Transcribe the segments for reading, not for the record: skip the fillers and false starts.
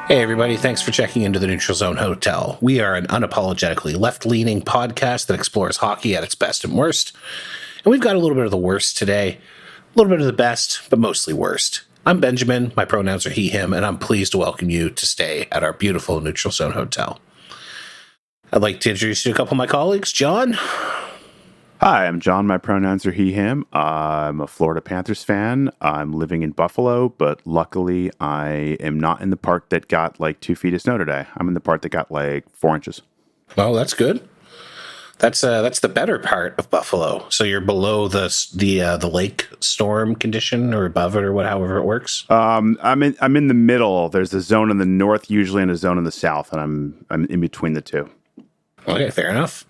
Hey everybody, thanks for checking into the Neutral Zone Hotel. We are an unapologetically left-leaning podcast that explores hockey at its best and worst. And we've got a little bit of the worst today, a little bit of the best, but mostly worst. I'm Benjamin, my pronouns are he, him, and I'm pleased to welcome you to stay at our beautiful Neutral Zone Hotel. I'd like to introduce you to a couple of my colleagues. John? Hi, I'm John. My pronouns are he, him. I'm a Florida Panthers fan. I'm living in Buffalo, but luckily I am not in the part that got like 2 feet of snow today. I'm in the part that got like 4 inches. Oh, that's good. That's the better part of Buffalo. So you're below the lake storm condition, or above it, or however it works. I'm in the middle. There's a zone in the north usually, and a zone in the south, and I'm in between the two. Okay, fair enough.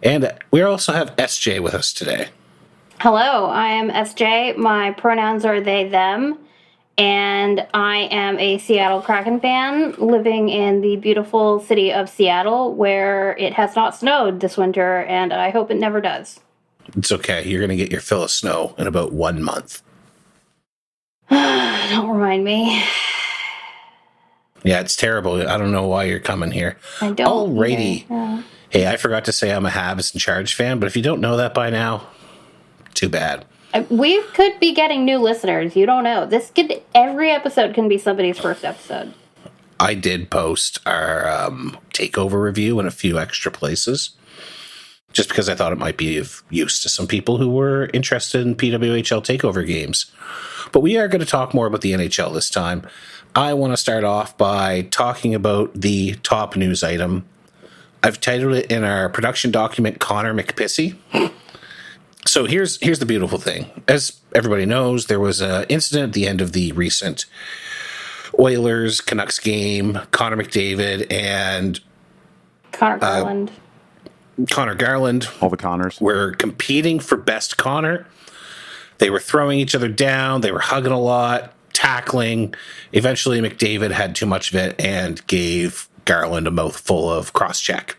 And we also have SJ with us today. Hello, I am SJ. My pronouns are they, them, and I am a Seattle Kraken fan living in the beautiful city of Seattle, where it has not snowed this winter, and I hope it never does. It's okay. You're going to get your fill of snow in about 1 month. Don't remind me. Yeah, it's terrible. I don't know why you're coming here. I don't. Alrighty. Yeah. Hey, I forgot to say I'm a Habs and Charge fan, but if you don't know that by now, too bad. We could be getting new listeners. You don't know. Every episode can be somebody's first episode. I did post our takeover review in a few extra places, just because I thought it might be of use to some people who were interested in PWHL takeover games. But we are going to talk more about the NHL this time. I want to start off by talking about the top news item. I've titled it in our production document, Connor McPissy. So here's the beautiful thing. As everybody knows, there was an incident at the end of the recent Oilers-Canucks game. Connor McDavid and Connor Garland. Connor Garland. All the Connors Were competing for best Connor. They were throwing each other down. They were hugging a lot, tackling. Eventually, McDavid had too much of it and gave Garland a mouthful of cross-check.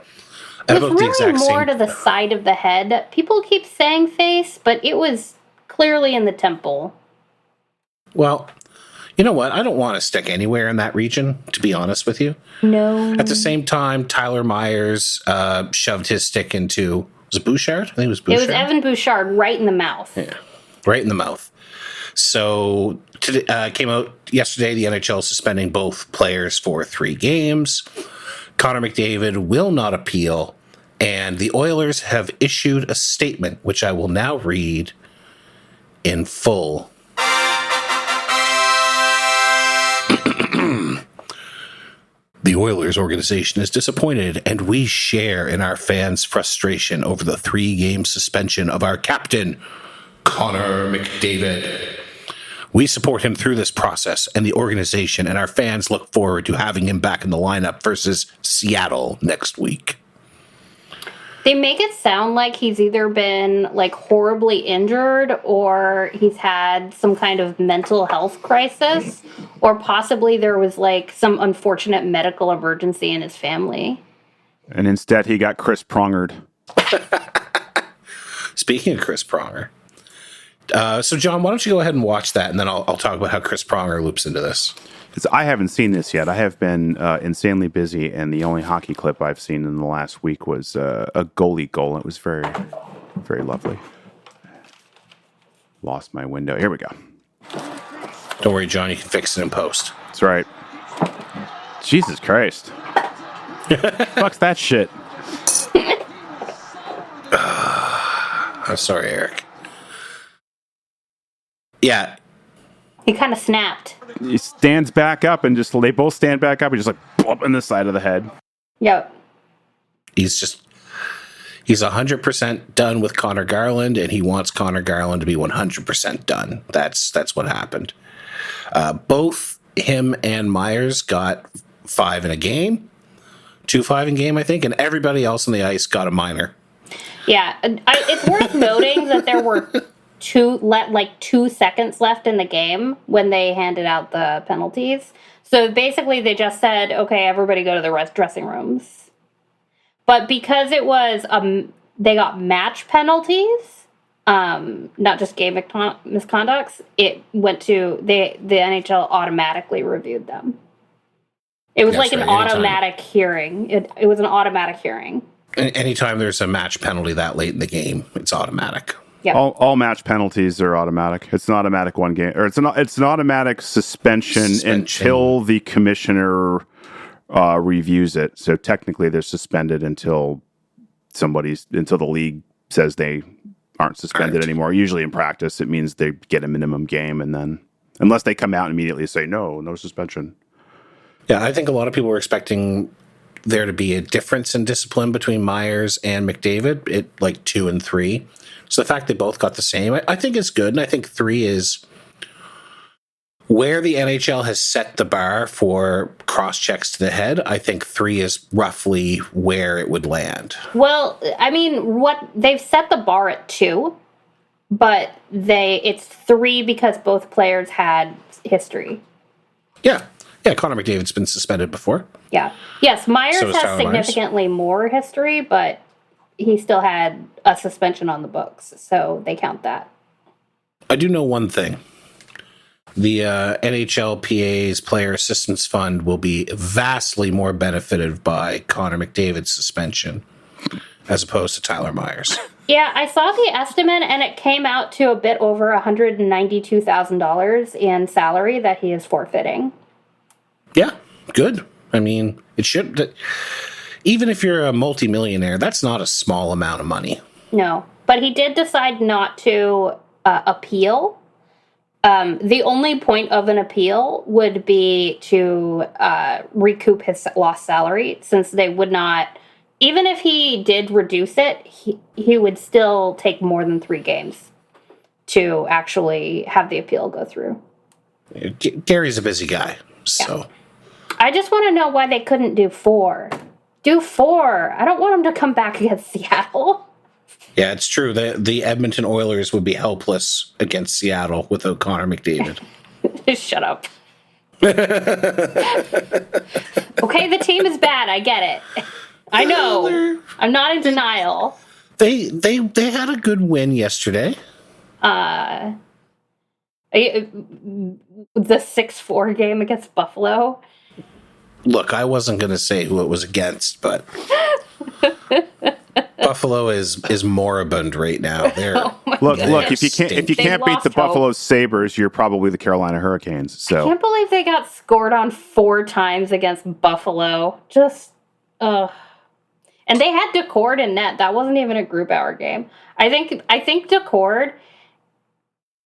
It was really more to the side of the head. People keep saying face, but it was clearly in the temple. Well, you know what? I don't want to stick anywhere in that region, to be honest with you. No. At the same time, Tyler Myers shoved his stick into... Was it Bouchard? I think it was Bouchard. It was Evan Bouchard right in the mouth. Yeah, right in the mouth. So, came out yesterday, the NHL suspending both players for 3 games. Connor McDavid will not appeal, and the Oilers have issued a statement, which I will now read in full. The Oilers organization is disappointed, and we share in our fans' frustration over the 3-game suspension of our captain, Connor McDavid. We support him through this process, and the organization and our fans look forward to having him back in the lineup versus Seattle next week. They make it sound like he's either been like horribly injured, or he's had some kind of mental health crisis, or possibly there was like some unfortunate medical emergency in his family. And instead he got Chris Prongered. Speaking of Chris Pronger, so John, why don't you go ahead and watch that, and then I'll talk about how Chris Pronger loops into this. I haven't seen this yet. I have been insanely busy, and the only hockey clip I've seen in the last week was a goalie goal. It was very, very lovely. Lost my window. Here we go. Don't worry, John, you can fix it in post. That's right. Jesus Christ. Fuck's that shit. I'm sorry, Eric. Yeah. He kind of snapped. He stands back up and they both stand back up and just like bump in the side of the head. Yep. He's 100% done with Connor Garland, and he wants Connor Garland to be 100% done. That's what happened. Both him and Myers got 5 in a game, 2-5 in game, I think, and everybody else on the ice got a minor. Yeah, it's worth noting that there were 2 seconds left in the game when they handed out the penalties. So basically they just said, okay, everybody go to the dressing rooms. But because it was, they got match penalties, not just game misconducts, it went to, the NHL automatically reviewed them. It was That's like an right, anytime. automatic hearing. It was an automatic hearing. Anytime there's a match penalty that late in the game, it's automatic. Yeah. All match penalties are automatic. It's an automatic one game, or it's an automatic suspension until the commissioner reviews it. So technically, they're suspended until the league says they aren't suspended anymore. Usually in practice, it means they get a minimum game, and then unless they come out and immediately say no suspension. Yeah, I think a lot of people were expecting there to be a difference in discipline between Myers and McDavid at like 2 and 3. So the fact they both got the same, I think is good. And I think 3 is where the NHL has set the bar for cross-checks to the head. I think 3 is roughly where it would land. Well, I mean, they've set the bar at 2, but it's 3 because both players had history. Yeah. Yeah, Connor McDavid's been suspended before. Yeah. Yes, Myers So has significantly more history, but he still had a suspension on the books, so they count that. I do know one thing. The NHLPA's Player Assistance Fund will be vastly more benefited by Connor McDavid's suspension as opposed to Tyler Myers. Yeah, I saw the estimate, and it came out to a bit over $192,000 in salary that he is forfeiting. Yeah, good. I mean, it should. Even if you're a multimillionaire, that's not a small amount of money. No, but he did decide not to appeal. The only point of an appeal would be to recoup his lost salary, since they would not, even if he did reduce it, he would still take more than 3 games to actually have the appeal go through. Gary's a busy guy, so. Yeah. I just want to know why they couldn't do 4. Do 4. I don't want him to come back against Seattle. Yeah, it's true. The Edmonton Oilers would be helpless against Seattle without Connor McDavid. Shut up. Okay, the team is bad. I get it. I know. I'm not in denial. They had a good win yesterday. The 6-4 game against Buffalo. Look, I wasn't going to say who it was against, but Buffalo is moribund right now. Look! If you can't beat the Buffalo Sabres, you're probably the Carolina Hurricanes. So I can't believe they got scored on 4 times against Buffalo. Just and they had Decord in net. That wasn't even a Grubauer game. I think Decord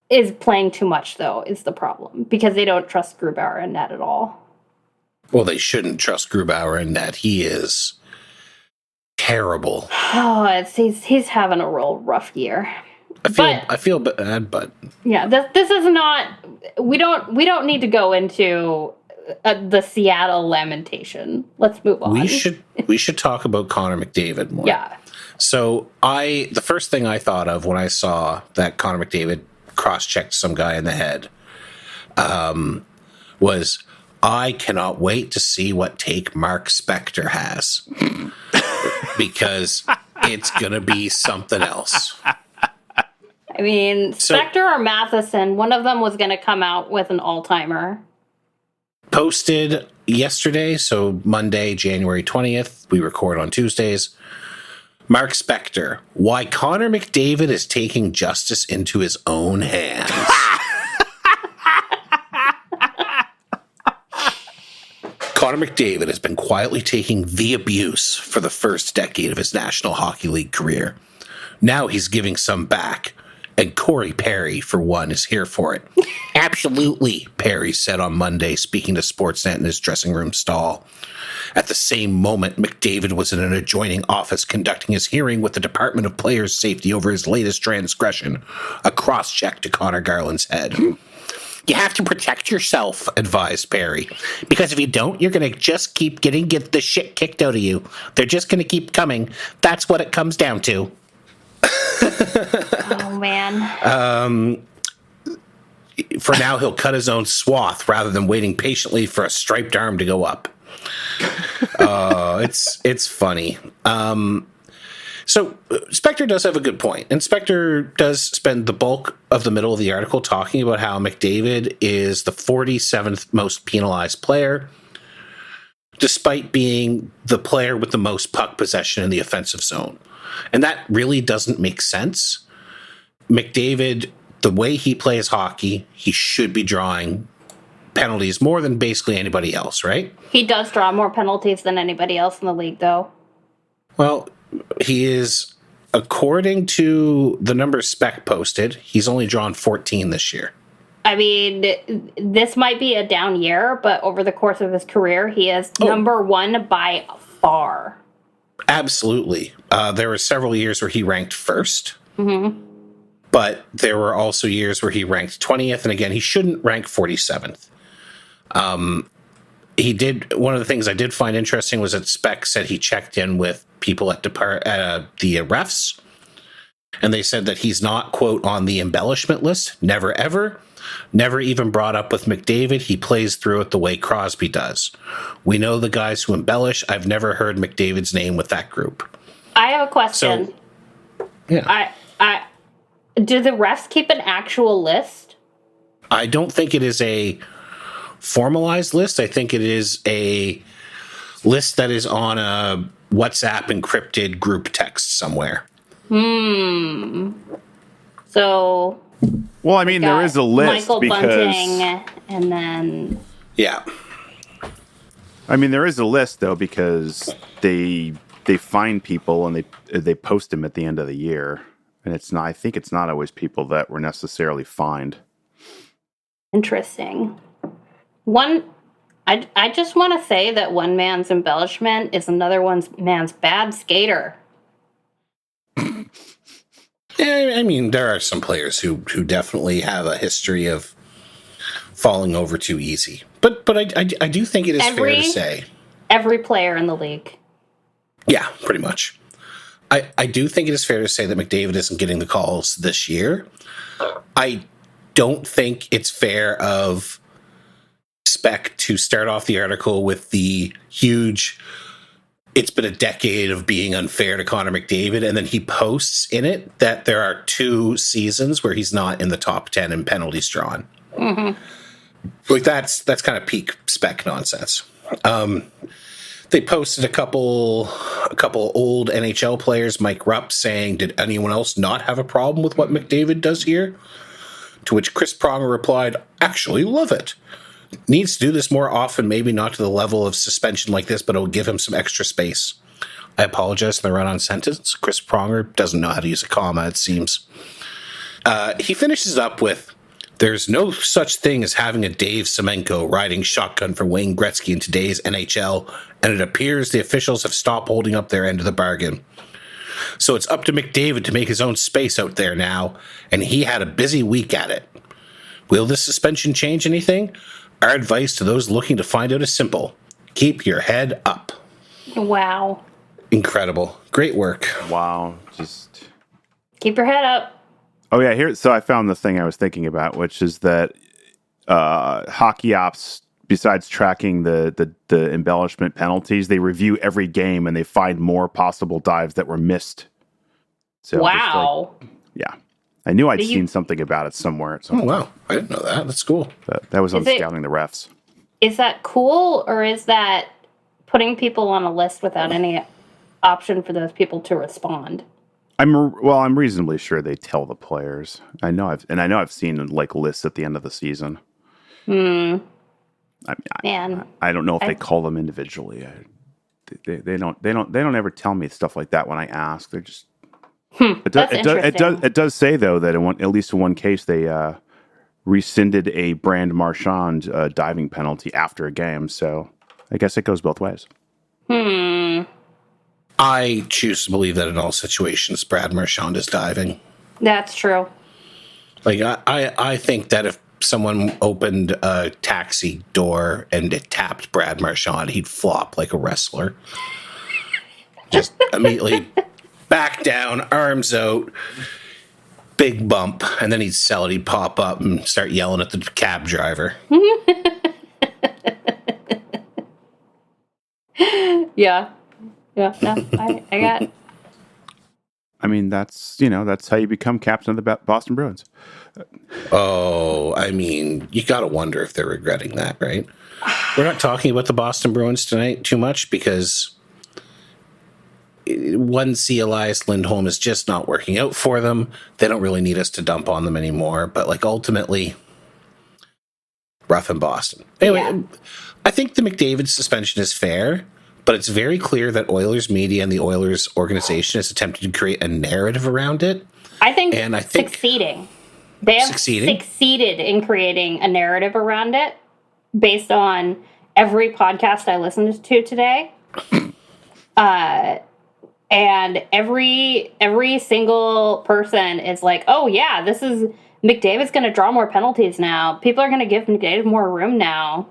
is playing too much, though, is the problem, because they don't trust Grubauer in net at all. Well, they shouldn't trust Grubauer in net. He is terrible. Oh, he's having a real rough year. I feel bad, but yeah, this is not. We don't need to go into the Seattle lamentation. Let's move on. We should talk about Connor McDavid more. Yeah. So the first thing I thought of when I saw that Connor McDavid cross-checked some guy in the head was, I cannot wait to see what take Mark Spector has. Because it's going to be something else. I mean, Spector or Matheson, one of them was going to come out with an all-timer. Posted yesterday, so Monday, January 20th. We record on Tuesdays. Mark Spector, why Connor McDavid is taking justice into his own hands. Connor McDavid has been quietly taking the abuse for the first decade of his National Hockey League career. Now he's giving some back, and Corey Perry, for one, is here for it. Absolutely, Perry said on Monday, speaking to Sportsnet in his dressing room stall. At the same moment, McDavid was in an adjoining office conducting his hearing with the Department of Players' Safety over his latest transgression, a cross-check to Connor Garland's head. You have to protect yourself, advised Perry, because if you don't, you're going to just keep getting the shit kicked out of you. They're just going to keep coming. That's what it comes down to. Oh, man. For now, he'll cut his own swath rather than waiting patiently for a striped arm to go up. It's funny. So Spector does have a good point, and Spector does spend the bulk of the middle of the article talking about how McDavid is the 47th most penalized player. despite being the player with the most puck possession in the offensive zone. And that really doesn't make sense. McDavid, the way he plays hockey, he should be drawing penalties more than basically anybody else, right? He does draw more penalties than anybody else in the league, though. Well, he is, according to the number Spec posted, he's only drawn 14 this year. I mean, this might be a down year, but over the course of his career, he is number one by far. Absolutely. There were several years where he ranked first. Mm-hmm. But there were also years where he ranked 20th. And again, he shouldn't rank 47th. He did. One of the things I did find interesting was that Spec said he checked in with people at the refs. And they said that he's not, quote, on the embellishment list. Never, ever. Never even brought up with McDavid. He plays through it the way Crosby does. We know the guys who embellish. I've never heard McDavid's name with that group. I have a question. So, yeah. Do the refs keep an actual list? I don't think it is a formalized list. I think it is a list that is on a WhatsApp encrypted group text somewhere. So... Well, I mean, there is a list Michael because... Bunting, and then... Yeah. I mean, there is a list, though, because they find people and they post them at the end of the year. And it's not. I think it's not always people that were necessarily fined. Interesting. I just want to say that one man's embellishment is another man's bad skater. Yeah, I mean, there are some players who definitely have a history of falling over too easy. But I do think it is fair to say. Every player in the league. Yeah, pretty much. I do think it is fair to say that McDavid isn't getting the calls this year. I don't think it's fair of Spec to start off the article with the huge, it's been a decade of being unfair to Connor McDavid, and then he posts in it that there are 2 seasons where he's not in the top 10 in penalties drawn. Mm-hmm. Like that's kind of peak Spec nonsense. They posted a couple old NHL players, Mike Rupp, saying, "Did anyone else not have a problem with what McDavid does here?" To which Chris Pronger replied, "Actually love it. Needs to do this more often, maybe not to the level of suspension like this, but it'll give him some extra space." I apologize for the run-on sentence. Chris Pronger doesn't know how to use a comma, it seems. He finishes up with, "There's no such thing as having a Dave Semenko riding shotgun for Wayne Gretzky in today's NHL, and it appears the officials have stopped holding up their end of the bargain. So it's up to McDavid to make his own space out there now, and he had a busy week at it. Will this suspension change anything? Our advice to those looking to find out is simple. Keep your head up." Wow. Incredible. Great work. Wow. Just keep your head up. Oh, yeah. So I found the thing I was thinking about, which is that hockey ops, besides tracking the embellishment penalties, they review every game and they find more possible dives that were missed. So wow. Yeah. I knew I'd seen something about it somewhere. Oh, wow. I didn't know that. That's cool. That was on Scouting the Refs. Is that cool, or is that putting people on a list without any option for those people to respond? I'm reasonably sure they tell the players. I know I've seen like lists at the end of the season. I don't know if they call them individually. They don't ever tell me stuff like that when I ask. They're just. It does say though that at least in one case they rescinded a Brand Marchand diving penalty after a game. So I guess it goes both ways. I choose to believe that in all situations, Brad Marchand is diving. That's true. Like I think that if someone opened a taxi door and it tapped Brad Marchand, he'd flop like a wrestler. Just immediately back down, arms out, big bump, and then he'd sell it. He'd pop up and start yelling at the cab driver. Yeah. No, I got it. I mean, that's how you become captain of the Boston Oh, I mean, you got to wonder if they're regretting that, right? We're not talking about the Boston Bruins tonight too much because 1C Elias Lindholm is just not working out for them. They don't really need us to dump on them anymore. But like ultimately, rough in Boston. Anyway, I think the McDavid suspension is fair, but it's very clear that Oilers media and the Oilers organization has attempted to create a narrative around it. I think succeeding. They have succeeded in creating a narrative around it based on every podcast I listened to today. And every single person is like, oh yeah, this is McDavid's going to draw more penalties now. People are going to give McDavid more room now.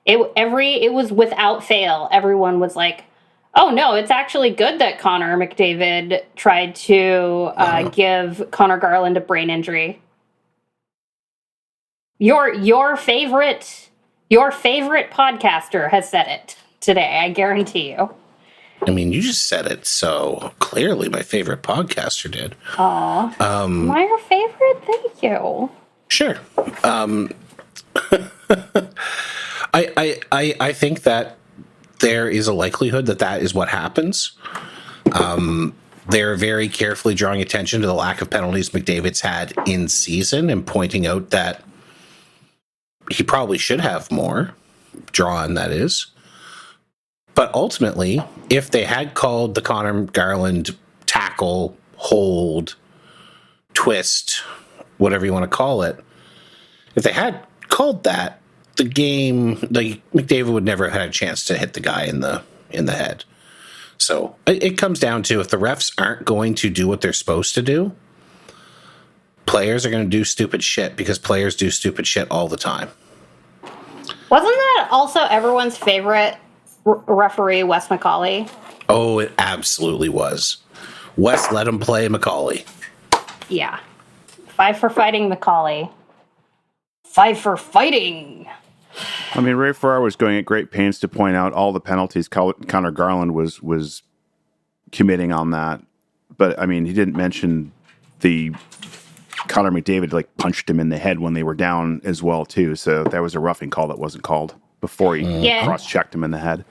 It was without fail. Everyone was like, oh no, it's actually good that Connor McDavid tried to give Connor Garland a brain injury. Your favorite podcaster has said it today. I guarantee you. I mean, you just said it, so clearly my favorite podcaster did. Aw. Am I your favorite? Thank you. Sure. I think that there is a likelihood that is what happens. They're very carefully drawing attention to the lack of penalties McDavid's had in season and pointing out that he probably should have more drawn, that is. But ultimately, if they had called the Connor Garland tackle, hold, twist, whatever you want to call it, if they had called that, the game, like McDavid would never have had a chance to hit the guy in the head. So it comes down to if the refs aren't going to do what they're supposed to do, players are going to do stupid shit because players do stupid shit all the time. Wasn't that also everyone's favorite referee, Wes McCauley? Oh, it absolutely was. Wes let him play McCauley. Yeah. 5 for fighting McCauley. 5 for fighting. I mean, Ray Ferraro was going at great pains to point out all the penalties Connor Garland was committing on that. But, I mean, he didn't mention the Connor McDavid, punched him in the head when they were down as well, too. So that was a roughing call that wasn't called before he cross-checked him in the head.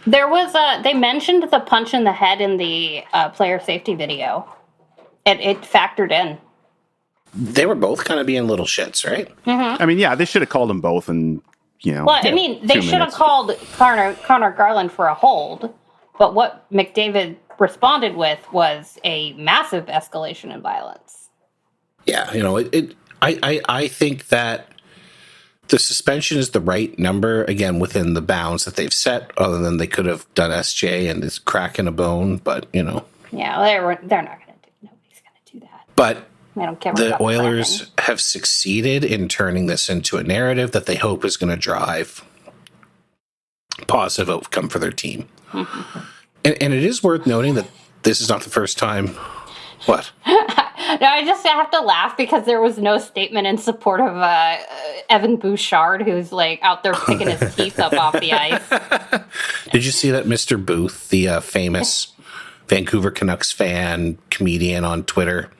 There was they mentioned the punch in the head in the player safety video. It factored in. They were both kind of being little shits, right? Mm-hmm. I mean, yeah, they should have called them both and, Well, I mean, they should have called Connor Garland for a hold, but what McDavid responded with was a massive escalation in violence. Yeah, I think that the suspension is the right number, again, within the bounds that they've set, other than they could have done SJ and it's cracking a bone, but, Yeah, they're not going to do, nobody's going to do that. But I don't care the Oilers have succeeded in turning this into a narrative that they hope is going to drive positive outcome for their team. Mm-hmm. And it is worth noting that this is not the first time. What? No, I just have to laugh because there was no statement in support of Evan Bouchard, who's out there picking his teeth up off the ice. Did you see that Mr. Booth, the famous Vancouver Canucks fan, comedian on Twitter,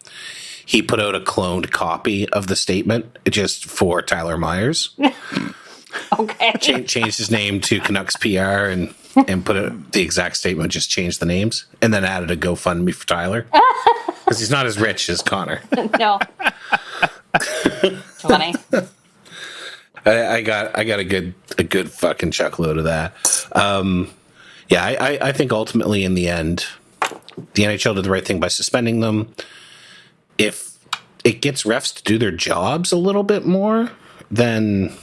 he put out a cloned copy of the statement just for Tyler Myers. Okay. Changed his name to Canucks PR and put the exact statement, just changed the names, and then added a GoFundMe for Tyler. Because he's not as rich as Connor. No. Funny. I got a good fucking chuckle out of that. I think ultimately in the end, the NHL did the right thing by suspending them. If it gets refs to do their jobs a little bit more, then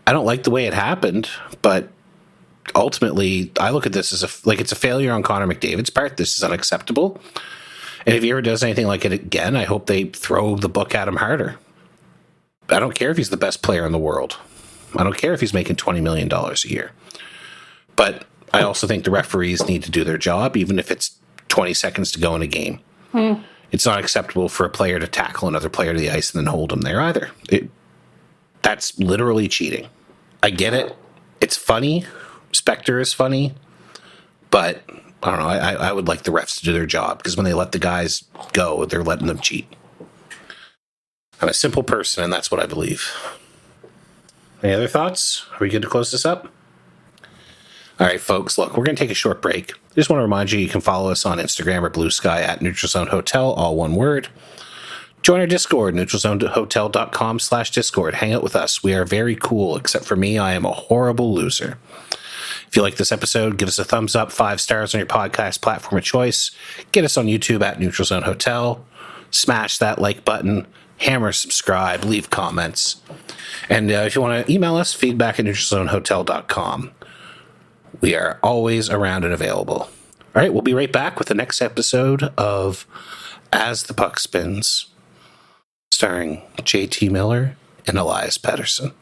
I don't like the way it happened, but ultimately I look at this as it's a failure on Connor McDavid's part. This is unacceptable. And if he ever does anything like it again, I hope they throw the book at him harder. I don't care if he's the best player in the world. I don't care if he's making $20 million a year. But I also think the referees need to do their job, even if it's 20 seconds to go in a game. It's not acceptable for a player to tackle another player to the ice and then hold him there either. That's literally cheating. I get it. It's funny. Spectre is funny. But I don't know. I would like the refs to do their job, because when they let the guys go, they're letting them cheat. I'm a simple person, and that's what I believe. Any other thoughts? Are we good to close this up? All right, folks, look, we're going to take a short break. I just want to remind you can follow us on Instagram or Blue Sky at Neutral Zone Hotel, all one word. Join our Discord, neutralzonehotel.com/Discord. Hang out with us. We are very cool, except for me, I am a horrible loser. If you like this episode, give us a thumbs up, 5 stars on your podcast platform of choice. Get us on YouTube at Neutral Zone Hotel. Smash that like button. Hammer subscribe. Leave comments. And if you want to email us, feedback at neutralzonehotel.com. We are always around and available. All right, we'll be right back with the next episode of As the Puck Spins, starring JT Miller and Elias Pettersson.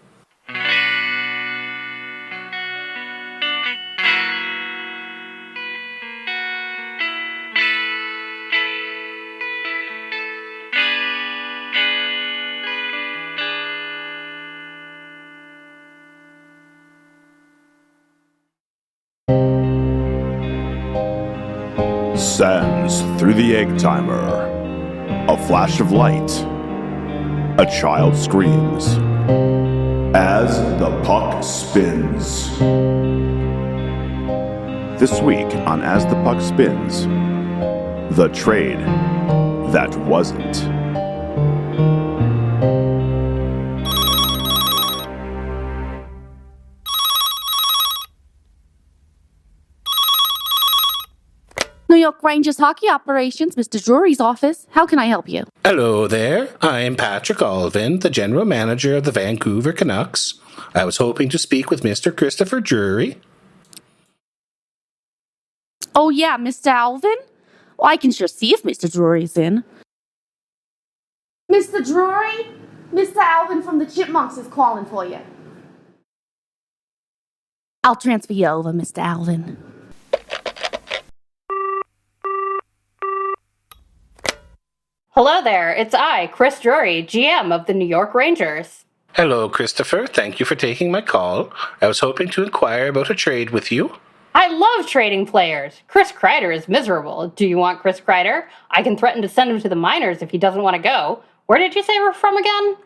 Sands through the egg timer. A flash of light. A child screams. As the puck spins. This week on As the Puck Spins, the trade that wasn't. New York Rangers hockey operations, Mr. Drury's office. How can I help you? Hello there. I'm Patrick Alvin, the general manager of the Vancouver Canucks. I was hoping to speak with Mr. Christopher Drury. Oh, yeah, Mr. Alvin? Well, I can sure see if Mr. Drury's in. Mr. Drury? Mr. Alvin from the Chipmunks is calling for you. I'll transfer you over, Mr. Alvin. Hello there, it's I, Chris Drury, GM of the New York Rangers. Hello, Christopher. Thank you for taking my call. I was hoping to inquire about a trade with you. I love trading players. Chris Kreider is miserable. Do you want Chris Kreider? I can threaten to send him to the minors if he doesn't want to go. Where did you say we're from again?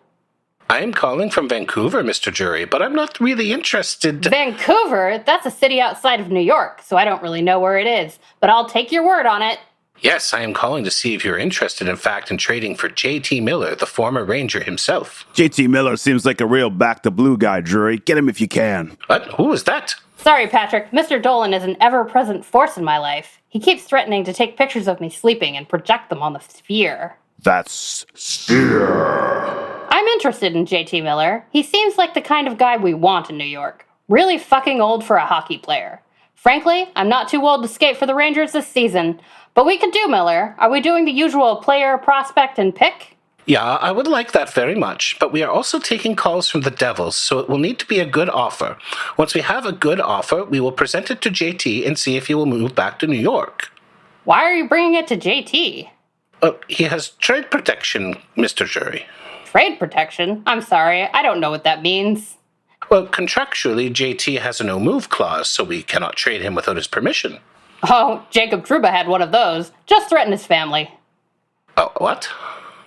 I am calling from Vancouver, Mr. Drury, but I'm not really interested. Vancouver? That's a city outside of New York, so I don't really know where it is. But I'll take your word on it. Yes, I am calling to see if you're interested, in fact, in trading for JT Miller, the former Ranger himself. JT Miller seems like a real back-to-blue guy, Drury. Get him if you can. What? Who was that? Sorry, Patrick. Mr. Dolan is an ever-present force in my life. He keeps threatening to take pictures of me sleeping and project them on the sphere. That's sphere. I'm interested in JT Miller. He seems like the kind of guy we want in New York. Really fucking old for a hockey player. Frankly, I'm not too old to skate for the Rangers this season. But we could do Miller. Are we doing the usual player, prospect, and pick? Yeah, I would like that very much, but we are also taking calls from the Devils, so it will need to be a good offer. Once we have a good offer, we will present it to JT and see if he will move back to New York. Why are you bringing it to JT? He has trade protection, Mr. Drury. Trade protection? I'm sorry, I don't know what that means. Well, contractually, JT has a no-move clause, so we cannot trade him without his permission. Oh, Jacob Trouba had one of those. Just threaten his family. Oh, what?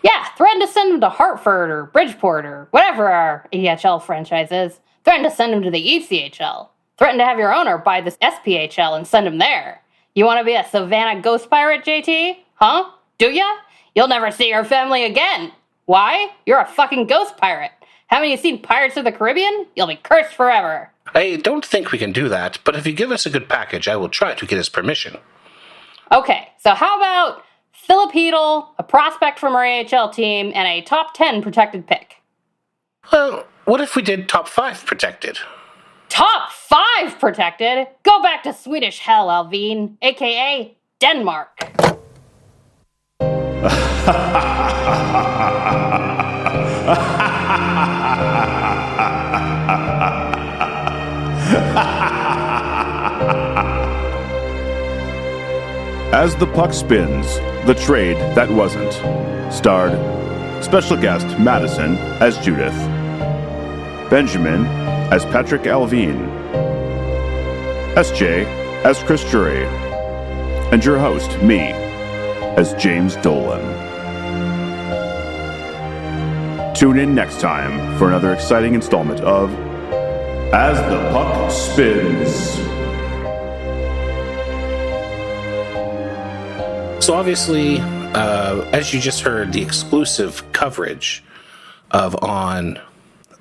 Yeah, threaten to send him to Hartford or Bridgeport or whatever our EHL franchise is. Threaten to send him to the ECHL. Threaten to have your owner buy this SPHL and send him there. You want to be a Savannah ghost pirate, JT? Huh? Do ya? You'll never see your family again. Why? You're a fucking ghost pirate. Haven't you seen Pirates of the Caribbean? You'll be cursed forever. I don't think we can do that, but if you give us a good package, I will try to get his permission. Okay, so how about Philip Hedl, a prospect from our AHL team, and a top 10 protected pick? Well, what if we did top 5 protected? Top 5 protected? Go back to Swedish hell, Alvin, a.k.a. Denmark. As the Puck Spins, the trade that wasn't. Starred special guest Madison as Judith, Benjamin as Patrick Alvin, SJ as Chris Drury, and your host, me, as James Dolan. Tune in next time for another exciting installment of As the puck spins. So obviously, as you just heard, the exclusive coverage of on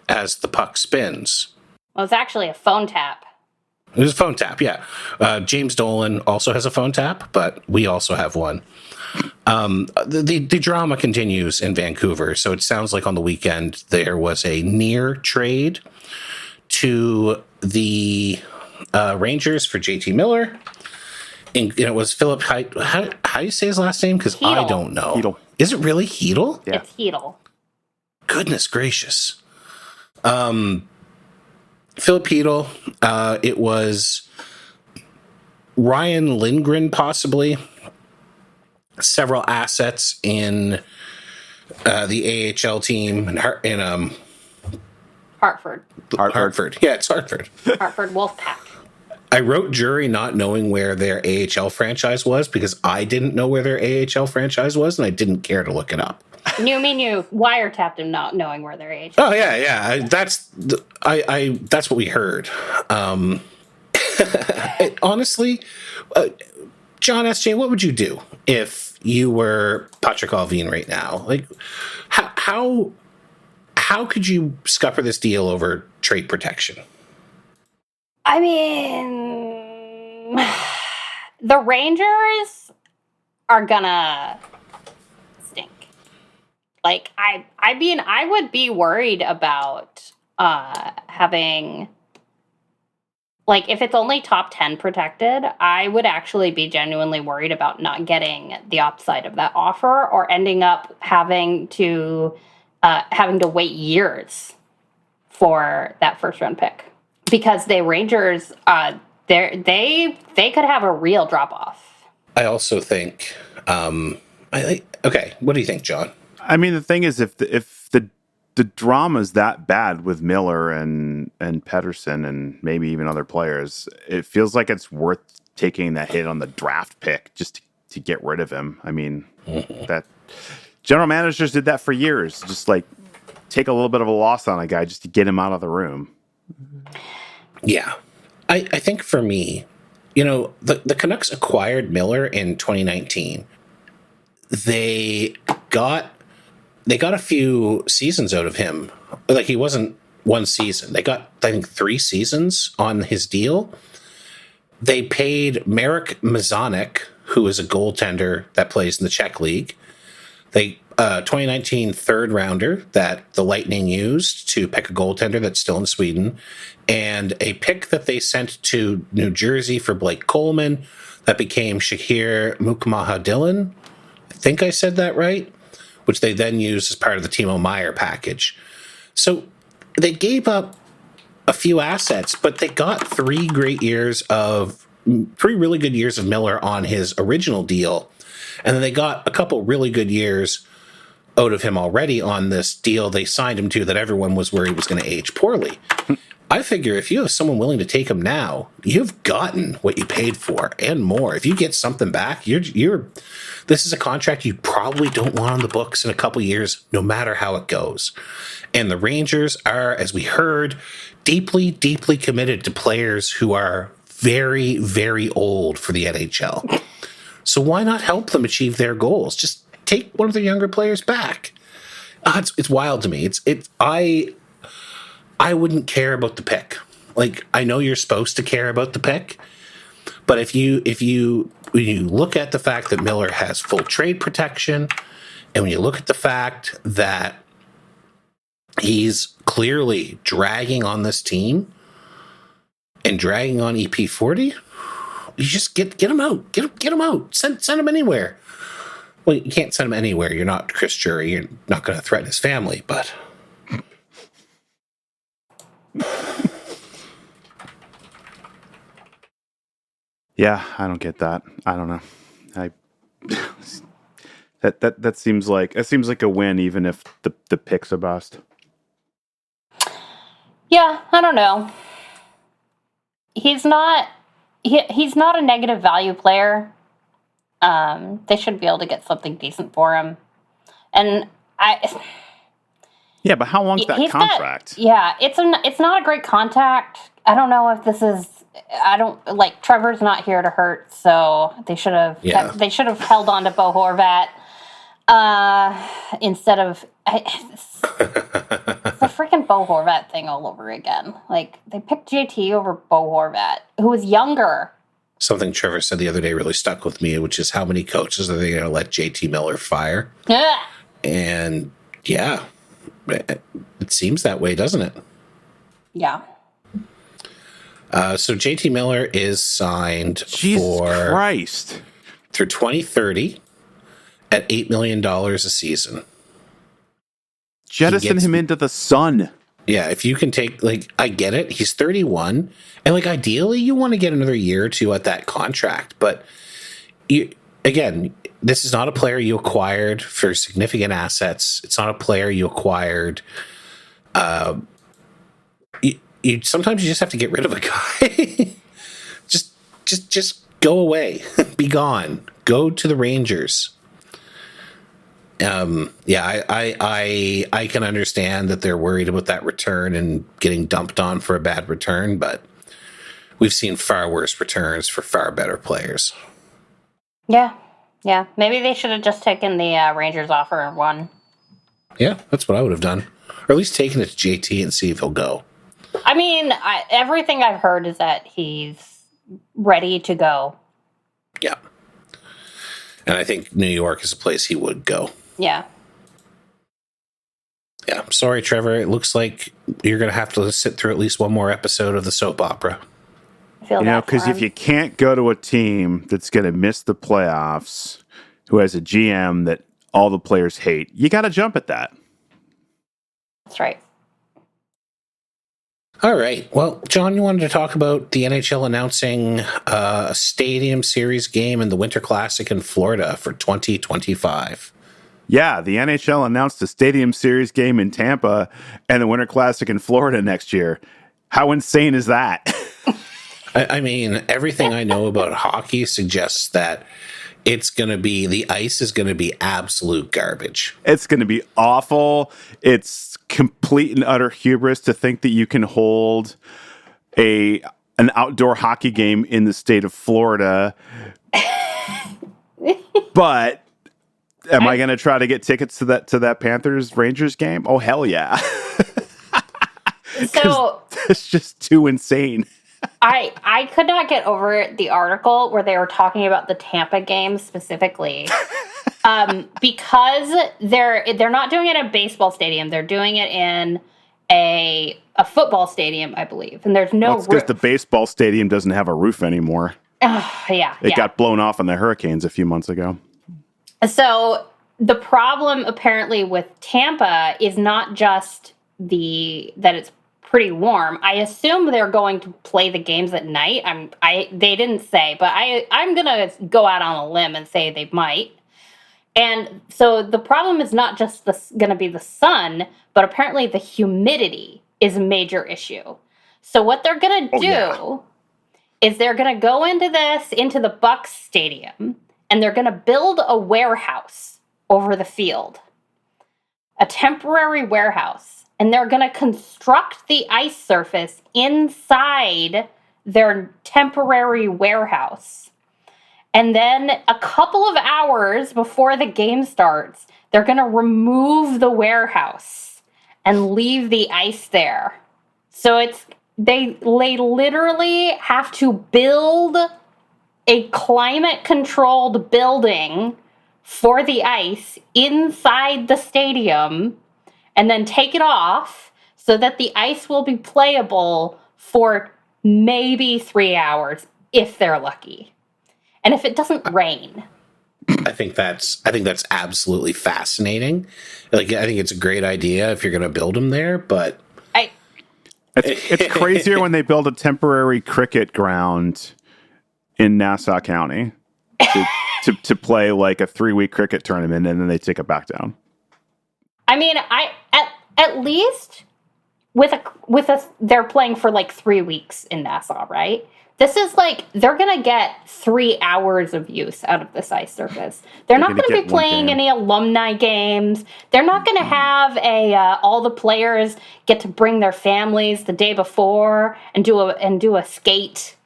As the Puck Spins. Well, it's actually a phone tap. It was a phone tap, yeah. James Dolan also has a phone tap, but we also have one. The drama continues in Vancouver, so it sounds like on the weekend there was a near trade to the Rangers for JT Miller. And it was Philip. How do you say his last name? Because I don't know. Hedl. Is it really Hedl? Yeah. It's Hedl. Goodness gracious. Philip Hedl. It was Ryan Lindgren, possibly. Several assets in the AHL team in Hartford. Hartford. Yeah, it's Hartford. Hartford Wolfpack. I wrote jury not knowing where their AHL franchise was because I didn't know where their AHL franchise was and I didn't care to look it up. You mean you wiretapped him not knowing where their age? Oh yeah. That's what we heard. Honestly, John S.J., what would you do if you were Patrick Allvin right now? Like, how could you scupper this deal over trade protection? I mean, the Rangers are gonna stink. Like, I mean, I would be worried about having, like, if it's only top 10 protected, I would actually be genuinely worried about not getting the upside of that offer or ending up having to wait years for that first round pick. Because the Rangers, they could have a real drop off. I also think, okay, what do you think, John? I mean, the thing is, if the drama's that bad with Miller and Pettersson and maybe even other players, it feels like it's worth taking that hit on the draft pick just to get rid of him. I mean, that general managers did that for years, just like take a little bit of a loss on a guy just to get him out of the room. Yeah. I think for me, the Canucks acquired Miller in 2019. They got a few seasons out of him. Like, he wasn't one season. They got, I think, 3 seasons on his deal. They paid Marek Mazonik, who is a goaltender that plays in the Czech League. They 2019 third rounder that the Lightning used to pick a goaltender that's still in Sweden, and a pick that they sent to New Jersey for Blake Coleman that became Shahir Mukhamaduddin. I think I said that right, which they then used as part of the Timo Meier package. So they gave up a few assets, but they got 3 really good years of Miller on his original deal. And then they got a couple really good years out of him already on this deal they signed him to that everyone was worried was going to age poorly. I figure if you have someone willing to take him now, you've gotten what you paid for and more. If you get something back, this is a contract you probably don't want on the books in a couple years, no matter how it goes. And the Rangers are, as we heard, deeply, deeply committed to players who are very, very old for the NHL. So why not help them achieve their goals? Just take one of their younger players back. It's wild to me. I wouldn't care about the pick. Like, I know you're supposed to care about the pick, but when you look at the fact that Miller has full trade protection, and when you look at the fact that he's clearly dragging on this team and dragging on EP40, you just get him out. Get him out. Send him anywhere. Well, you can't send him anywhere. You're not Chris Jury. You're not going to threaten his family, but... Yeah, I don't get that. I don't know. That seems like a win, even if the pick's a bust. Yeah, I don't know. He's not a negative value player. They should be able to get something decent for him. And Yeah, but how long's that contract? It's not a great contract. I don't know if this is. I don't like. Trevor's not here to hurt, so they should have. Yeah. They should have held on to Bo Horvat instead of. It's the freaking Bo Horvat thing all over again. Like they picked JT over Bo Horvat, who was younger. Something Trevor said the other day really stuck with me, which is how many coaches are they going to let JT Miller fire? And yeah, it seems that way, doesn't it? Yeah. So JT Miller is signed Jesus Christ. through 2030 at $8 million a season. Jettison him into the sun. Yeah, if you can take, like, I get it. He's 31. And, like, ideally, you want to get another year or two at that contract. But, again, this is not a player you acquired for significant assets. It's not a player you acquired. Sometimes you just have to get rid of a guy. just go away. Be gone. Go to the Rangers. I can understand that they're worried about that return and getting dumped on for a bad return, but we've seen far worse returns for far better players. Yeah. Maybe they should have just taken the Rangers offer and won. Yeah, that's what I would have done. Or at least taken it to JT and see if he'll go. I mean, everything I've heard is that he's ready to go. Yeah. And I think New York is a place he would go. Yeah. Yeah. Sorry, Trevor. It looks like you're going to have to sit through at least one more episode of the soap opera. Because if you can't go to a team that's going to miss the playoffs, who has a GM that all the players hate, you got to jump at that. That's right. All right. Well, John, you wanted to talk about the NHL announcing a Stadium Series game in the Winter Classic in Florida for 2025. Yeah, the NHL announced a Stadium Series game in Tampa and the Winter Classic in Florida next year. How insane is that? I mean, everything I know about hockey suggests that the ice is going to be absolute garbage. It's going to be awful. It's complete and utter hubris to think that you can hold an outdoor hockey game in the state of Florida. But am I going to try to get tickets to that Panthers Rangers game? Oh, hell yeah. So it's just too insane. I could not get over the article where they were talking about the Tampa game specifically, because they're not doing it in a baseball stadium. They're doing it in a football stadium, I believe. And there's no roof. Because the baseball stadium doesn't have a roof anymore. It got blown off in the hurricanes a few months ago. So the problem apparently with Tampa is not just that it's pretty warm. I assume they're going to play the games at night. They didn't say, but I'm gonna go out on a limb and say they might. And so the problem is not just going to be the sun, but apparently the humidity is a major issue. So what they're gonna do is they're gonna go into the Bucks Stadium, and they're gonna build a warehouse over the field, a temporary warehouse. And they're going to construct the ice surface inside their temporary warehouse. And then a couple of hours before the game starts, they're going to remove the warehouse and leave the ice there. So they literally have to build a climate-controlled building for the ice inside the stadium and then take it off so that the ice will be playable for maybe 3 hours if they're lucky. And if it doesn't rain. I think that's absolutely fascinating. Like, I think it's a great idea if you're going to build them there, but it's crazier when they build a temporary cricket ground in Nassau County to play like a 3-week cricket tournament, and then they take it back down. I mean, at least with they're playing for like 3 weeks in Nassau, right? This is like, they're going to get 3 hours of use out of this ice surface. They're not going to be playing any alumni games. They're not going to have all the players get to bring their families the day before and do a skate.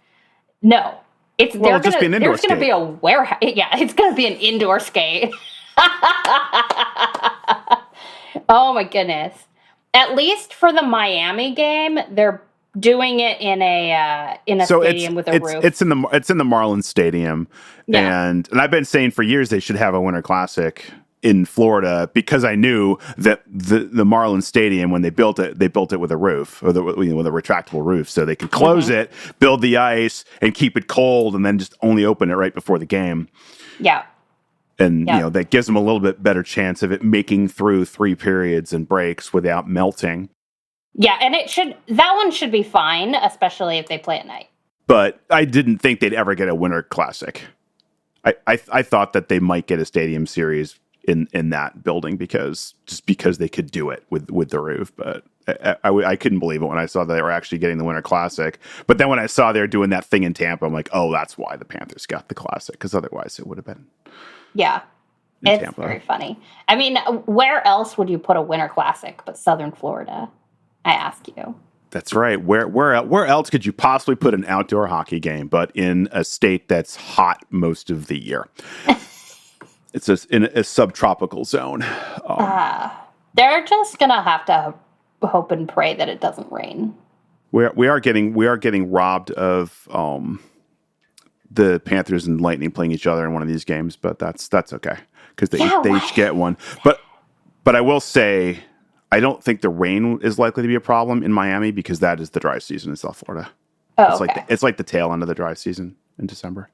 No. There's going to be a warehouse. Yeah, it's going to be an indoor skate. Oh my goodness. At least for the Miami game, they're doing it in a stadium with a roof. It's in the Marlins Stadium, and I've been saying for years they should have a Winter Classic in Florida because I knew that the Marlins Stadium, when they built it with a roof with a retractable roof, so they could close it, build the ice, and keep it cold, and then just only open it right before the game. Yeah. And that gives them a little bit better chance of it making through 3 periods and breaks without melting. Yeah, and that one should be fine, especially if they play at night. But I didn't think they'd ever get a Winter Classic. I thought that they might get a stadium series in that building because they could do it with the roof. But I couldn't believe it when I saw that they were actually getting the Winter Classic. But then when I saw they were doing that thing in Tampa, I'm like, oh, that's why the Panthers got the Classic, because otherwise it would have been. Yeah, it's Tampa. Very funny. I mean, where else would you put a Winter Classic but Southern Florida? I ask you. That's right. Where else could you possibly put an outdoor hockey game but in a state that's hot most of the year? It's in a subtropical zone. They're just gonna have to hope and pray that it doesn't rain. We are getting robbed of the Panthers and Lightning playing each other in one of these games, but that's okay because they each get one. But I will say, I don't think the rain is likely to be a problem in Miami because that is the dry season in South Florida. Oh, it's like the tail end of the dry season in December.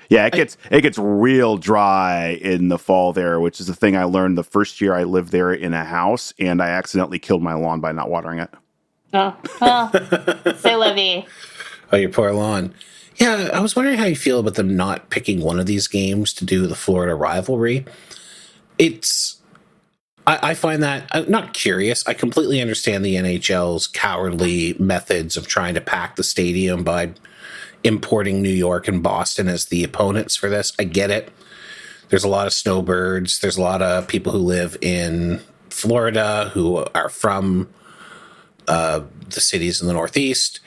Yeah, it gets real dry in the fall there, which is the thing I learned the first year I lived there in a house, and I accidentally killed my lawn by not watering it. Oh, well, c'est la vie. Oh, your poor lawn. Yeah, I was wondering how you feel about them not picking one of these games to do the Florida rivalry. I find that, I'm not curious. I completely understand the NHL's cowardly methods of trying to pack the stadium by importing New York and Boston as the opponents for this. I get it. There's a lot of snowbirds. There's a lot of people who live in Florida who are from the cities in the Northeast.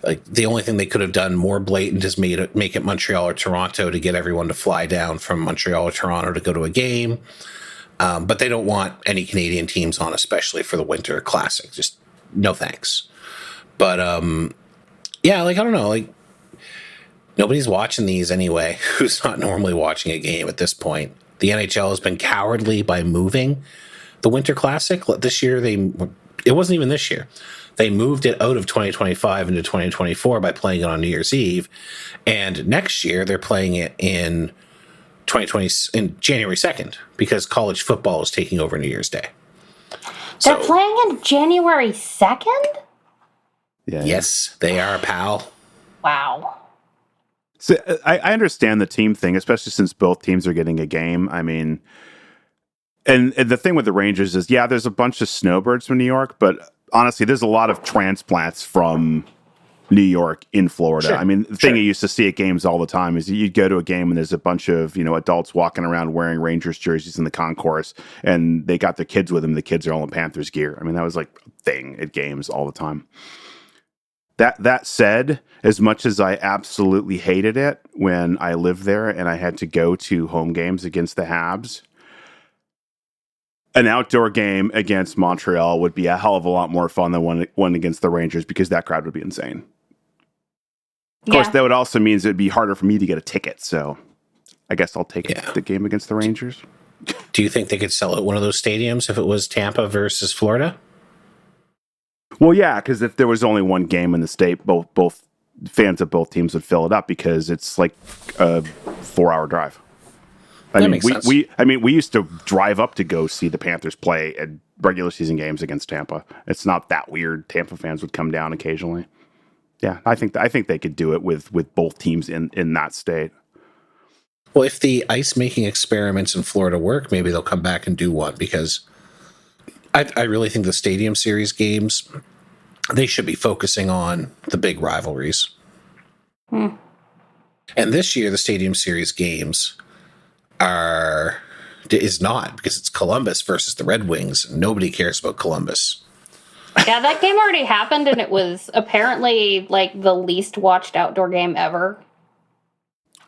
Like, the only thing they could have done more blatant is make it Montreal or Toronto to get everyone to fly down from Montreal or Toronto to go to a game. But they don't want any Canadian teams on, especially for the Winter Classic. Just no thanks. But yeah, like, I don't know, like, nobody's watching these anyway who's not normally watching a game at this point. The NHL has been cowardly by moving the Winter Classic. This year, it wasn't even this year. They moved it out of 2025 into 2024 by playing it on New Year's Eve. And next year, they're playing it in 2020 in January 2nd because college football is taking over New Year's Day. They're playing in January 2nd? Yeah. Yes, they are, pal. Wow. So I understand the team thing, especially since both teams are getting a game. I mean, and the thing with the Rangers is, yeah, there's a bunch of snowbirds from New York, but honestly, there's a lot of transplants from New York in Florida. Sure. I mean, the thing you used to see at games all the time is you'd go to a game and there's a bunch of, adults walking around wearing Rangers jerseys in the concourse, and they got their kids with them. The kids are all in Panthers gear. I mean, that was like a thing at games all the time. That said, as much as I absolutely hated it when I lived there and I had to go to home games against the Habs, an outdoor game against Montreal would be a hell of a lot more fun than one against the Rangers because that crowd would be insane. Of course, that would also mean it'd be harder for me to get a ticket. So I guess I'll take the game against the Rangers. Do you think they could sell at one of those stadiums if it was Tampa versus Florida? Well, yeah, because if there was only one game in the state, both fans of both teams would fill it up because it's like a 4-hour drive. Makes sense. We used to drive up to go see the Panthers play at regular season games against Tampa. It's not that weird. Tampa fans would come down occasionally. Yeah, I think they could do it with both teams in that state. Well, if the ice making experiments in Florida work, maybe they'll come back and do one because I really think the Stadium Series games, they should be focusing on the big rivalries. And this year, the Stadium Series games is not, because it's Columbus versus the Red Wings. Nobody cares about Columbus. Yeah, that game already happened, and it was apparently like the least watched outdoor game ever.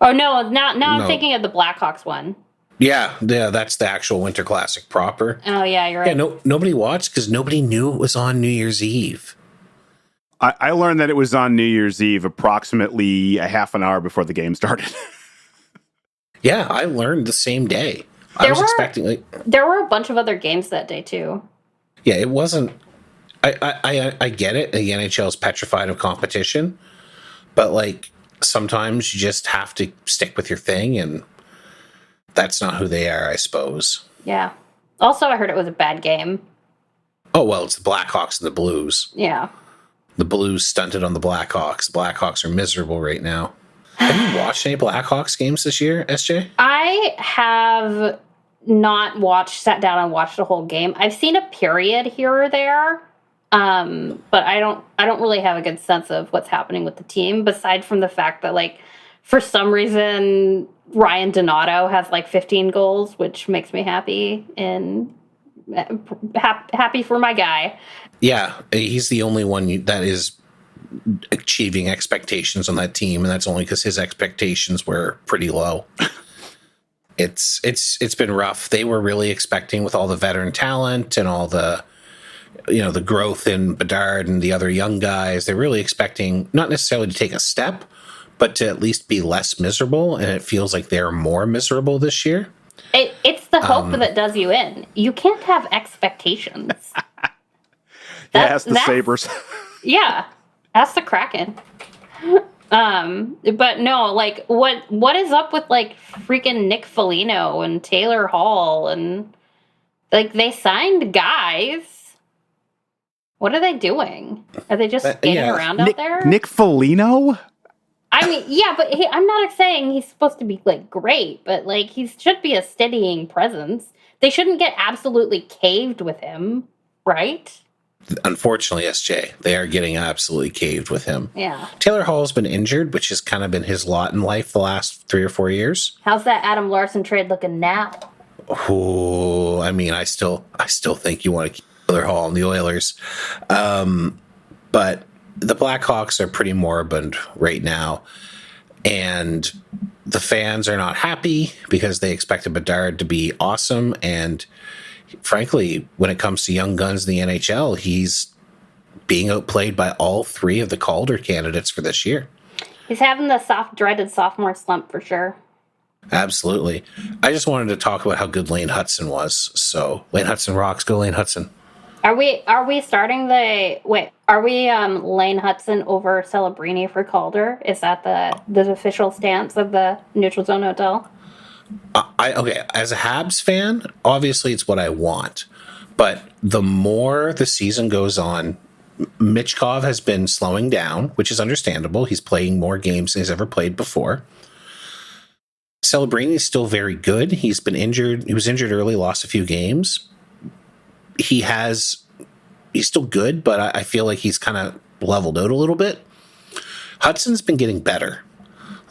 Oh no! Now I'm thinking of the Blackhawks one. Yeah, that's the actual Winter Classic proper. Oh yeah, you're right. Yeah, nobody watched because nobody knew it was on New Year's Eve. I learned that it was on New Year's Eve approximately a half an hour before the game started. Yeah, I learned the same day. I was expecting there were a bunch of other games that day too. Yeah, it wasn't. I get it. The NHL is petrified of competition, but like sometimes you just have to stick with your thing, and that's not who they are, I suppose. Yeah. Also, I heard it was a bad game. Oh well, it's the Blackhawks and the Blues. Yeah. The Blues stunted on the Blackhawks. The Blackhawks are miserable right now. Have you watched any Blackhawks games this year, SJ? I have not sat down and watched the whole game. I've seen a period here or there, but I don't really have a good sense of what's happening with the team, beside from the fact that, like, for some reason, Ryan Donato has, like, 15 goals, which makes me happy, and happy for my guy. Yeah, he's the only one that is achieving expectations on that team, and that's only because his expectations were pretty low. It's been rough. They were really expecting, with all the veteran talent and all the the growth in Bedard and the other young guys, they're really expecting not necessarily to take a step, but to at least be less miserable, and it feels like they're more miserable this year. It's the hope that does you in. You can't have expectations. That's the Sabres. Yeah. That's the Kraken. But no, like, what is up with, like, freaking Nick Foligno and Taylor Hall, and, like, they signed guys. What are they doing? Are they just skating around out there? Nick Foligno? I mean, yeah, but I'm not saying he's supposed to be, like, great, but, like, he should be a steadying presence. They shouldn't get absolutely caved with him, right? Unfortunately, SJ, they are getting absolutely caved with him. Yeah. Taylor Hall's been injured, which has kind of been his lot in life the last 3 or 4 years. How's that Adam Larson trade looking now? Oh, I mean, I still think you want to keep Taylor Hall and the Oilers. But the Blackhawks are pretty moribund right now. And the fans are not happy because they expected Bedard to be awesome, and frankly, when it comes to young guns in the NHL, he's being outplayed by all 3 of the Calder candidates for this year. He's having the dreaded sophomore slump for sure. Absolutely. I just wanted to talk about how good Lane Hutson was. So, Lane Hutson rocks. Go Lane Hutson. Are we starting are we Lane Hutson over Celebrini for Calder? Is that the official stance of the Neutral Zone Hotel? Okay, as a Habs fan, obviously it's what I want. But the more the season goes on, Michkov has been slowing down, which is understandable. He's playing more games than he's ever played before. Celebrini is still very good. He's been injured. He was injured early, lost a few games. He's still good, but I feel like he's kind of leveled out a little bit. Hudson's been getting better.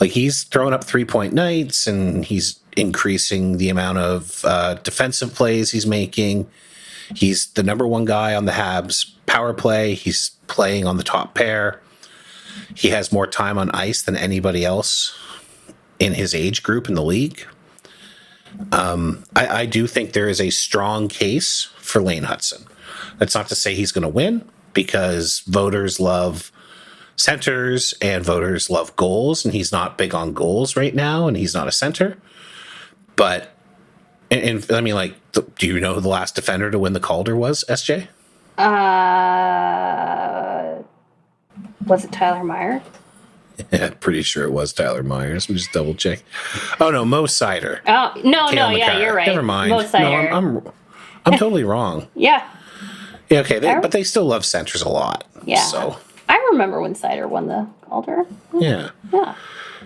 Like, he's throwing up 3-point nights, and he's increasing the amount of defensive plays he's making. He's the number 1 guy on the Habs power play. He's playing on the top pair. He has more time on ice than anybody else in his age group in the league. I do think there is a strong case for Lane Hutson. That's not to say he's going to win, because voters love centers and voters love goals, and he's not big on goals right now, and he's not a center. But, and I mean, like, do you know who the last defender to win the Calder was, SJ? Was it Tyler Meyer? Yeah, pretty sure it was Tyler Myers. We just double check. Oh no, Mo Sider. Oh no, yeah, you're right. Never mind. Mo Sider. No, I'm totally wrong. Yeah. Yeah, okay, but they still love centers a lot. Yeah. So I remember when Sider won the Calder. Yeah. Yeah.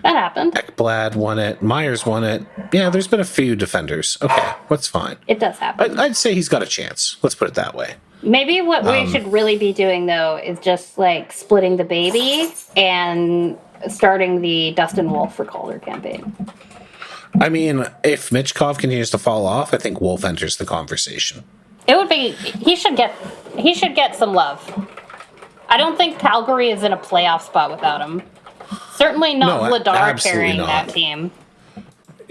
That happened. Ekblad won it. Myers won it. Yeah, there's been a few defenders. Okay, that's fine. It does happen. I'd say he's got a chance. Let's put it that way. Maybe what we should really be doing, though, is just, like, splitting the baby and starting the Dustin Wolf for Calder campaign. I mean, if Michkov continues to fall off, I think Wolf enters the conversation. It would be he should get some love. I don't think Calgary is in a playoff spot without him. Certainly not Bedard carrying that team.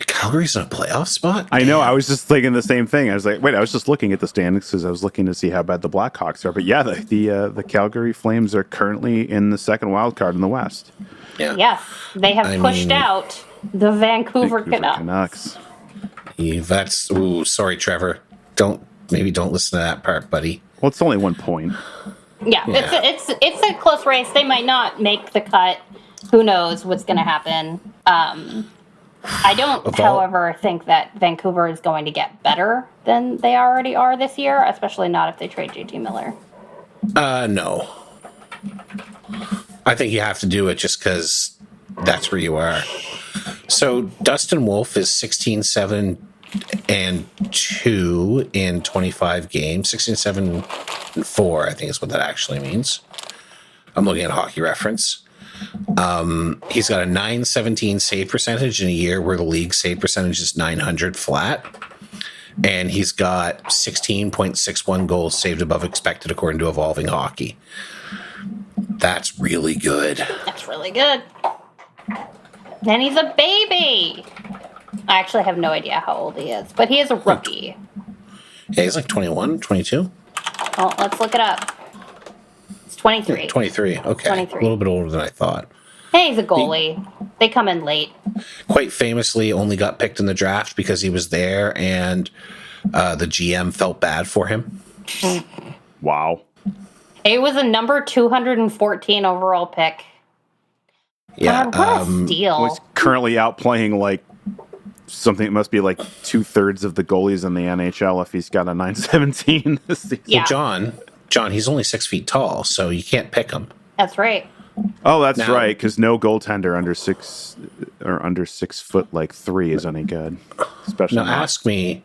Calgary's in a playoff spot? I know. I was just thinking the same thing. I was like, wait, I was just looking at the standings because I was looking to see how bad the Blackhawks are. But yeah, the Calgary Flames are currently in the second wild card in the West. Yeah. Yes, they have pushed out the Vancouver Canucks. Yeah, sorry, Trevor. Don't listen to that part, buddy. Well, it's only 1 point. Yeah. It's a close race. They might not make the cut. Who knows what's going to happen? I don't, however, think that Vancouver is going to get better than they already are this year, especially not if they trade JT Miller. No. I think you have to do it just because that's where you are. So Dustin Wolf is 16-7 and 2 in 25 games. 16-7-4, I think is what that actually means. I'm looking at Hockey Reference. He's got a .917 save percentage in a year where the league save percentage is .900 flat. And he's got 16.61 goals saved above expected according to Evolving Hockey. That's really good. That's really good. And he's a baby. I actually have no idea how old he is, but he is a rookie. Yeah, he's like 21, 22. Well, let's look it up. 23. 23, okay. 23. A little bit older than I thought. Hey, he's a goalie. They come in late. Quite famously only got picked in the draft because he was there and the GM felt bad for him. Wow. He was a number 214 overall pick. Yeah. God, what a steal. Was currently outplaying like something that must be like 2/3 of the goalies in the NHL if he's got a .917 this season. Yeah. Well, John, he's only 6 feet tall, so you can't pick him. That's right. Oh, that's right, because no goaltender under 6 foot like 3 is any good. Especially now, ask me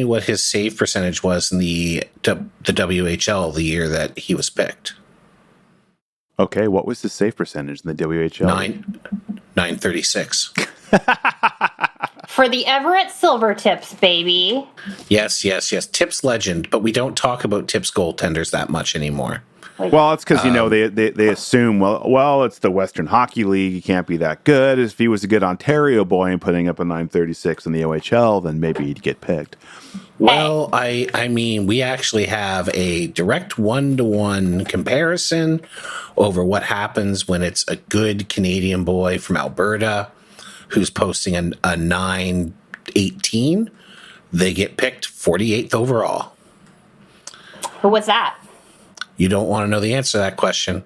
what his save percentage was in the WHL the year that he was picked. Okay, what was the save percentage in the WHL? 936. For the Everett Silvertips, baby. Yes. Tips legend, but we don't talk about Tips goaltenders that much anymore. Well, it's because, they assume, well, it's the Western Hockey League. He can't be that good. If he was a good Ontario boy and putting up a 936 in the OHL, then maybe he'd get picked. Well, I mean, we actually have a direct 1-to-1 comparison over what happens when it's a good Canadian boy from Alberta who's posting a 918. They get picked 48th overall. Who was that? You don't want to know the answer to that question.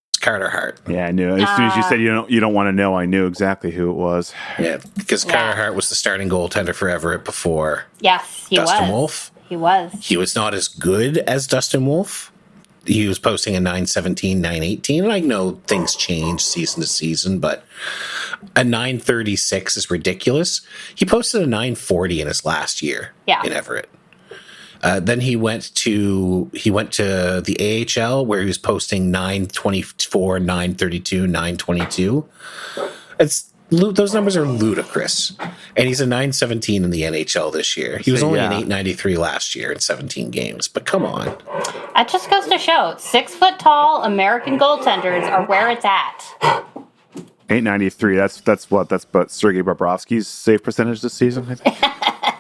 It's Carter Hart. Yeah, I knew. As soon as you said you don't want to know, I knew exactly who it was. Yeah, because Carter Hart was the starting goaltender for Everett before. Yes, he Dustin was. Wolf. He was. He was not as good as Dustin Wolf. He was posting a 917, 918. And I know things change season to season, but a 936 is ridiculous. He posted a 940 in his last year in Everett. Then he went to the AHL where he was posting 924, 932, 922. Those numbers are ludicrous. And he's a 917 in the NHL this year. He was only an 893 last year in 17 games. But come on. That just goes to show 6 foot tall American goaltenders are where it's at. 893. That's but Sergei Bobrovsky's save percentage this season. I think.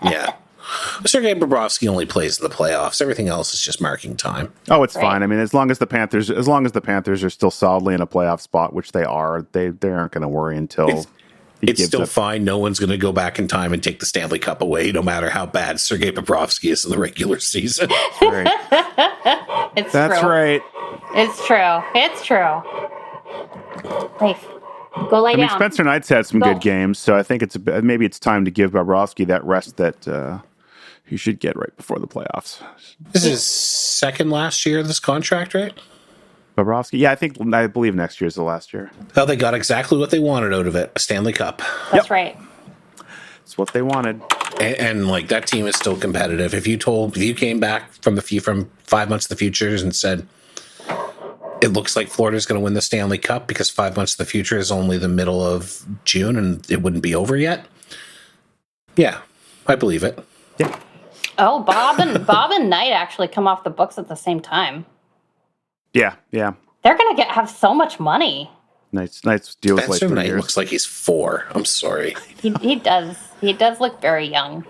Yeah. Sergei Bobrovsky only plays in the playoffs. Everything else is just marking time. Oh, it's fine. I mean, as long as the Panthers are still solidly in a playoff spot, which they are, they aren't going to worry until it's still fine. No one's going to go back in time and take the Stanley Cup away, no matter how bad Sergei Bobrovsky is in the regular season. Right. That's true. right. It's true. It's true. Leaf, go lay down. Spencer Knight's had some good games, so I think maybe it's time to give Bobrovsky that rest that he should get right before the playoffs. This is his second last year of this contract, right? Bobrovsky? Yeah, I believe next year is the last year. Well, they got exactly what they wanted out of it, a Stanley Cup. That's right. It's what they wanted. And like that team is still competitive. If you came back from 5 months to the futures and said, it looks like Florida's going to win the Stanley Cup because 5 months in the future is only the middle of June and it wouldn't be over yet. Yeah, I believe it. Yeah. Oh, Bob and Knight actually come off the books at the same time. Yeah. They're going to have so much money. Nice deal with like Spencer 3 Knight years. looks like he's 4. I'm sorry. He does. He does look very young.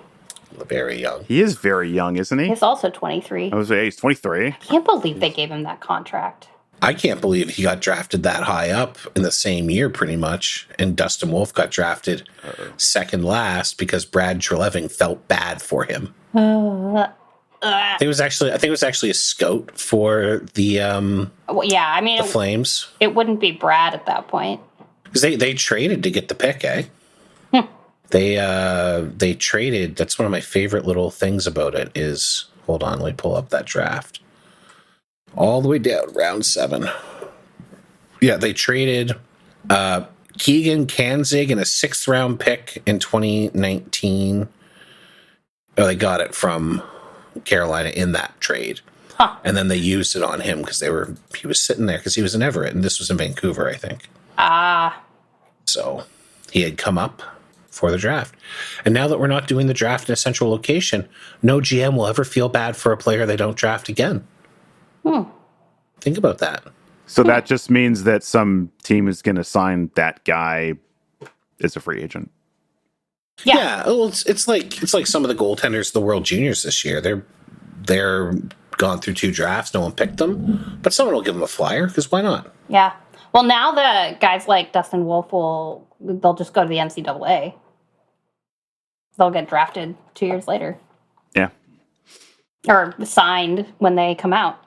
Very young. He is very young, isn't he? He's also 23. I was he's 23. I can't believe they gave him that contract. I can't believe he got drafted that high up in the same year, pretty much. And Dustin Wolf got drafted second last because Brad Treleving felt bad for him. I think it was actually a scout for the yeah, I mean, the Flames. It wouldn't be Brad at that point. Because they traded to get the pick, eh? They traded. That's one of my favorite little things about it is, hold on, let me pull up that draft. All the way down, round 7. Yeah, they traded Keegan Kanzig and a 6th round pick in 2019. Oh, they got it from Carolina in that trade. Huh. And then they used it on him because he was sitting there because he was in Everett and this was in Vancouver, I think. So he had come up for the draft. And now that we're not doing the draft in a central location, no GM will ever feel bad for a player they don't draft again. Think about that. So that just means that some team is going to sign that guy as a free agent. Yeah. Well, it's like some of the goaltenders of the World Juniors this year. They're gone through 2 drafts. No one picked them, but someone will give them a flyer because why not? Yeah. Well, now the guys like Dustin Wolf they'll just go to the NCAA. They'll get drafted 2 years later. Yeah. Or signed when they come out.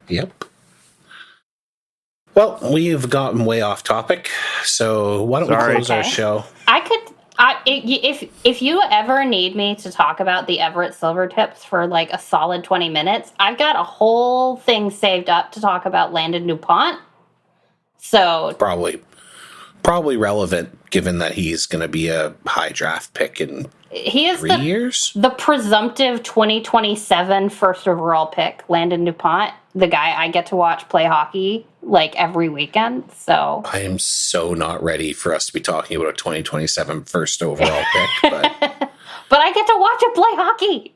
Yep. Well, we've gotten way off topic, so why don't we close our show? If you ever need me to talk about the Everett Silvertips for like a solid 20 minutes, I've got a whole thing saved up to talk about Landon Dupont. So probably relevant given that he's going to be a high draft pick in he is 3 years. The presumptive 2027 first overall pick, Landon Dupont, the guy I get to watch play hockey like every weekend. So I am so not ready for us to be talking about a 2027 first overall pick, but I get to watch him play hockey.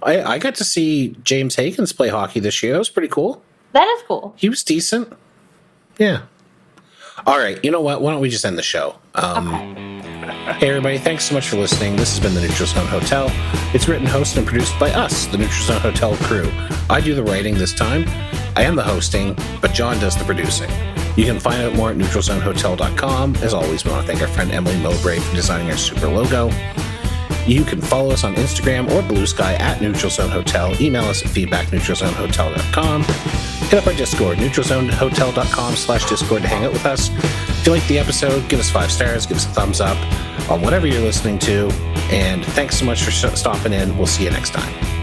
I got to see James Higgins play hockey this year. That was pretty cool. That is cool. He was decent. Yeah. All right. You know what? Why don't we just end the show? Hey, everybody. Thanks so much for listening. This has been the Neutral Zone Hotel. It's written, hosted, and produced by us, the Neutral Zone Hotel crew. I do the writing this time. I am the hosting, but John does the producing. You can find out more at neutralzonehotel.com. As always, we want to thank our friend Emily Mowbray for designing our super logo. You can follow us on Instagram or Blue Sky at Neutral Zone Hotel. Email us at feedback@neutralzonehotel.com. Hit up our Discord, neutralzonehotel.com/Discord to hang out with us. If you like the episode, give us 5 stars, give us a thumbs up on whatever you're listening to. And thanks so much for stopping in. We'll see you next time.